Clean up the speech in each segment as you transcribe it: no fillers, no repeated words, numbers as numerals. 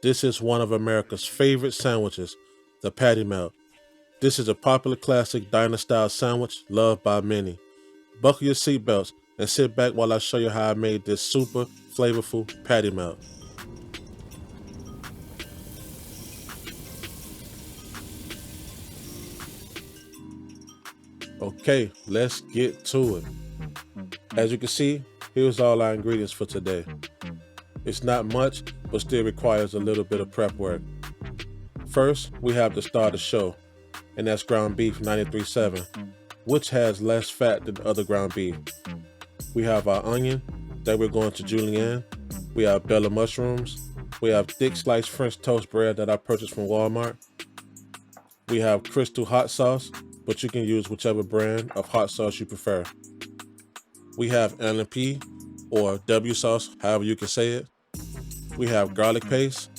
This is one of America's favorite sandwiches, the PattyMelt. This is a popular classic diner-style sandwich loved by many. Buckle your seatbelts and sit back while I show you how I made this super flavorful PattyMelt. Okay, let's get to it. As you can see, here's all our ingredients for today. It's not much, but still requires a little bit of prep work. First, we have to start the show, and that's ground beef 93.7, which has less fat than other ground beef. We have our onion that we're going to julienne. We have bella mushrooms. We have thick sliced French toast bread that I purchased from Walmart. We have crystal hot sauce, but you can use whichever brand of hot sauce you prefer. We have LMP or W sauce, however you can say it. We have garlic paste.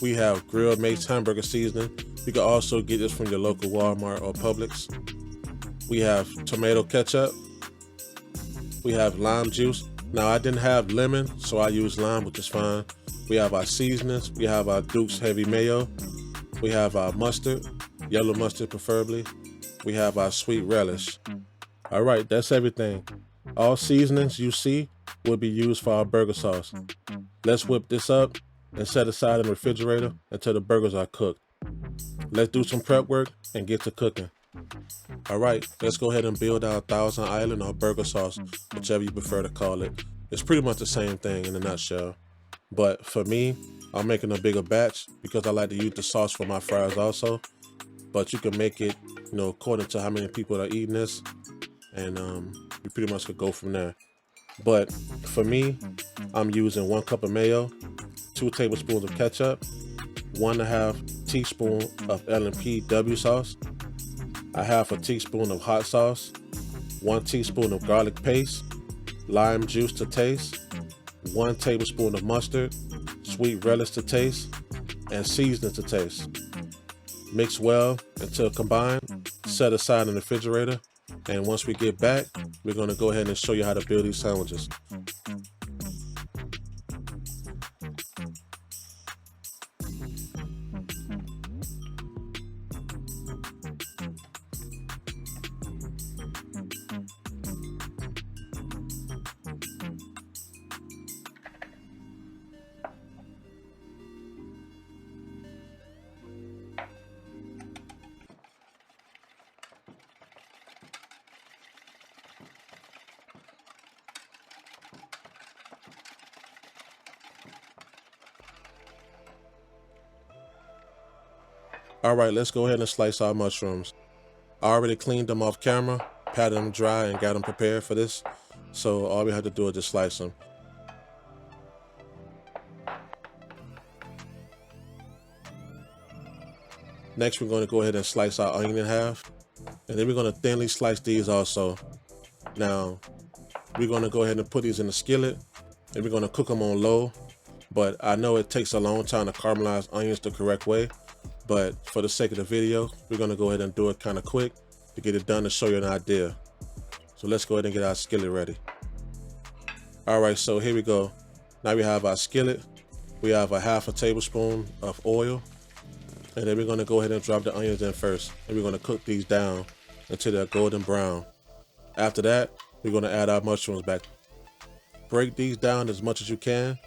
We have grilled mace hamburger seasoning. You can also get this from your local Walmart or Publix. We have tomato ketchup. We have lime juice. Now I didn't have lemon, so I used lime, which is fine. We have our seasonings. We have our Duke's heavy mayo. We have our mustard, yellow mustard preferably. We have our sweet relish. All right, that's everything. All seasonings you see will be used for our burger sauce. Let's whip this up and set aside in the refrigerator until the burgers are cooked. Let's do some prep work and get to cooking. All right, let's go ahead and build our Thousand Island or burger sauce, whichever you prefer to call it. It's pretty much the same thing in a nutshell. But for me, I'm making a bigger batch because I like to use the sauce for my fries also. But you can make it, according to how many people are eating this. And you pretty much could go from there. But for me, I'm using 1 cup of mayo, 2 tablespoons of ketchup, 1.5 teaspoon of LMP W sauce, 1/2 teaspoon of hot sauce, 1 teaspoon of garlic paste, lime juice to taste, 1 tablespoon of mustard, sweet relish to taste, and seasoning to taste. Mix well until combined, set aside in the refrigerator, and once we get back, we're going to go ahead and show you how to build these sandwiches. All right, let's go ahead and slice our mushrooms. I already cleaned them off camera, patted them dry, and got them prepared for this. So all we have to do is just slice them. Next, we're going to go ahead and slice our onion in half. And then we're going to thinly slice these also. Now, we're going to go ahead and put these in the skillet. And we're going to cook them on low. But I know it takes a long time to caramelize onions the correct way. But for the sake of the video, we're going to go ahead and do it kind of quick to get it done to show you an idea. So let's go ahead and get our skillet ready. All right, so here we go. Now we have our skillet. We have 1/2 tablespoon of oil. And then we're going to go ahead and drop the onions in first. And we're going to cook these down until they're golden brown. After that, we're going to add our mushrooms back. Break these down as much as you can.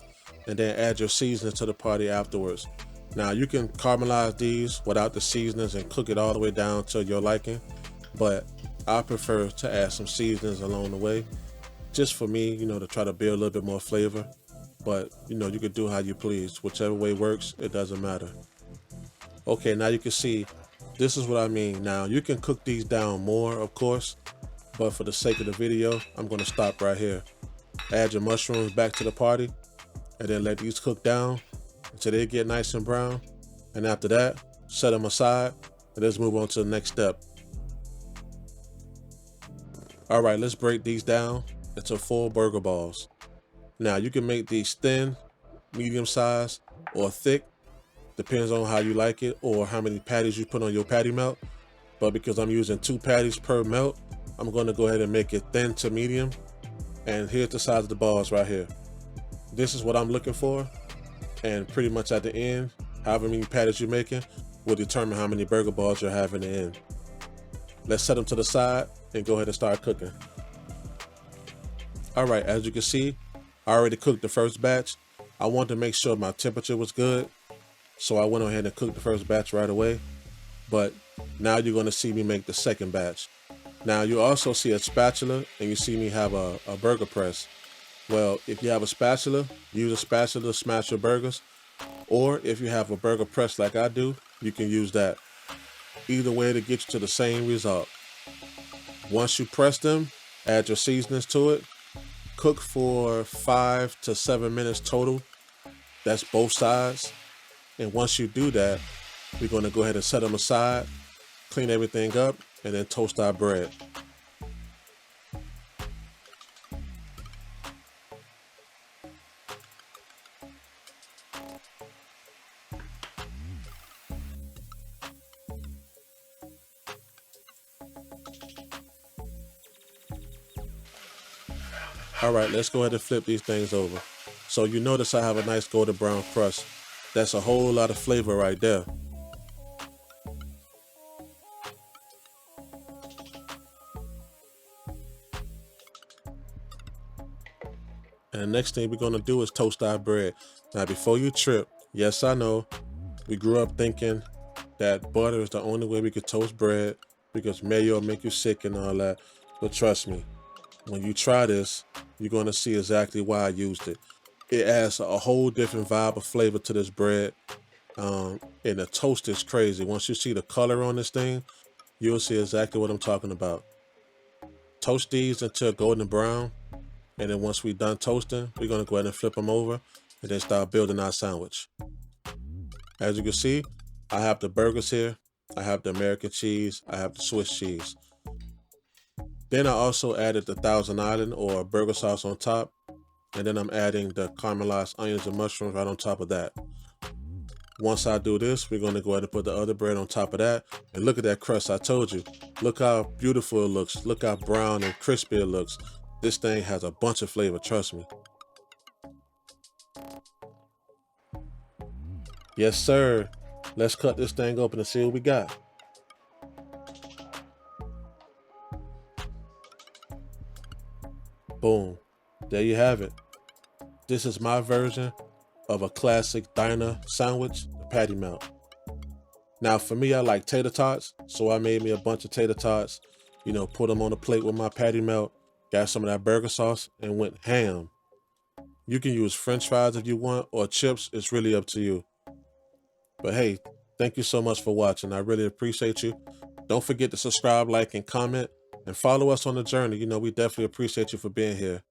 And then add your seasoning to the party afterwards. Now you can caramelize these without the seasonings and cook it all the way down to your liking, but I prefer to add some seasonings along the way, just for me, to try to build a little bit more flavor. But you can do how you please, whichever way works, it doesn't matter. Okay, now you can see, this is what I mean. Now you can cook these down more, of course, but for the sake of the video, I'm going to stop right here. Add your mushrooms back to the party, and then let these cook down until they get nice and brown. And after that, set them aside and let's move on to the next step. All right, let's break these down into 4 burger balls. Now you can make these thin, medium size, or thick. Depends on how you like it or how many patties you put on your PattyMelt. But because I'm using 2 patties per melt, I'm going to go ahead and make it thin to medium. And here's the size of the balls right here. This is what I'm looking for. And pretty much at the end, however many patties you're making will determine how many burger balls you'll have in the end. Let's set them to the side and go ahead and start cooking. All right, as you can see, I already cooked the first batch. I wanted to make sure my temperature was good, so I went ahead and cooked the first batch right away. But now you're gonna see me make the second batch. Now you also see a spatula and you see me have a burger press. Well, if you have a spatula, use a spatula to smash your burgers. Or if you have a burger press like I do, you can use that. Either way to get you to the same result. Once you press them, add your seasonings to it. Cook for 5 to 7 minutes total. That's both sides. And once you do that, we're going to go ahead and set them aside, clean everything up, and then toast our bread. All right, let's go ahead and flip these things over. So you notice I have a nice golden brown crust. That's a whole lot of flavor right there. And the next thing we're gonna do is toast our bread. Now before you trip, yes I know, we grew up thinking that butter is the only way we could toast bread because mayo will make you sick and all that. But trust me, when you try this, you're gonna see exactly why I used it. It adds a whole different vibe of flavor to this bread. And the toast is crazy. Once you see the color on this thing, you'll see exactly what I'm talking about. Toast these until golden brown. And then once we're done toasting, we're gonna go ahead and flip them over and then start building our sandwich. As you can see, I have the burgers here. I have the American cheese. I have the Swiss cheese. Then I also added the Thousand Island or burger sauce on top. And then I'm adding the caramelized onions and mushrooms right on top of that. Once I do this, we're going to go ahead and put the other bread on top of that. And look at that crust, I told you. Look how beautiful it looks. Look how brown and crispy it looks. This thing has a bunch of flavor, trust me. Yes, sir. Let's cut this thing open and see what we got. Boom. There you have it. This is my version of a classic diner sandwich, the PattyMelt. Now for me, I like tater tots, so I made me a bunch of tater tots, put them on a plate with my PattyMelt, got some of that burger sauce, and went ham. You can use French fries if you want, or chips, it's really up to you. But hey, thank you so much for watching. I really appreciate you. Don't forget to subscribe, like, and comment, and follow us on the journey. We definitely appreciate you for being here.